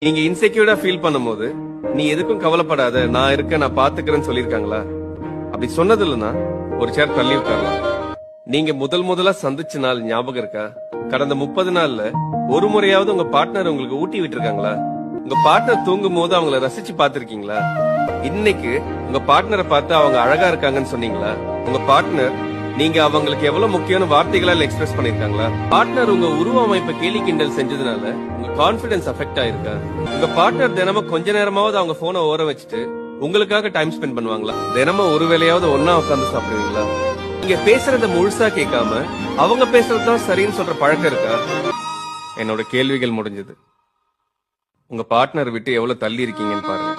நீங்க இன்செக்யூர்டா ஃபீல் பண்ணும்போது நீ எதுக்கும் கவலைப்படாத, நான் இருக்கேன், நான் பாத்துக்கிறேன்னு சொல்லிருக்காங்களா? அப்படி சொன்னது இல்லைன்னா ஒரு சேர் தள்ளி உட்காரலாம். நீங்க முதலா சந்திச்ச நாள் ஞாபகம் இருக்கா? கடந்த 30 நாள்ல ஒரு முறையாவது உங்க பார்ட்னர் உங்களுக்கு ஊட்டி விட்டுருக்காங்களா? உங்க பார்ட்னர் தூங்கும் போது அவங்கள ரசிச்சு பாத்திருக்கீங்களா? இன்னைக்கு உங்க பார்ட்னரை பார்த்து அவங்க அழகா இருக்காங்கன்னு சொன்னீங்களா? உங்க பார்ட்னர் நீங்க அவங்களுக்கு எவ்வளவு முக்கியமான வார்த்தைகளால எக்ஸ்பிரஸ் பண்ணிருக்காங்களா? பார்ட்னர் உங்க உருவ அமைப்பை கேலி கிண்டல் செஞ்சதுனால உங்க கான்பிடன்ஸ் அஃபெக்ட் ஆயிருக்கா? உங்க பார்ட்னர் தினமும் கொஞ்ச நேரமாவது அவங்க போனை ஓர வச்சுட்டு உங்களுக்காக டைம் ஸ்பெண்ட் பண்ணுவாங்களா? தினமும் ஒரு வேளையாவது ஒன்னா உட்கார்ந்து சாப்பிடுவீங்களா? நீங்க பேசுறத முழுசா கேட்காம அவங்க பேசுறதுதான் சரின்னு சொல்ற பழக்கம் இருக்கா? என்னோட கேள்விகள் முடிஞ்சது. உங்க பார்ட்னர் விட்டு எவ்வளவு தள்ளி இருக்கீங்கன்னு பாருங்க.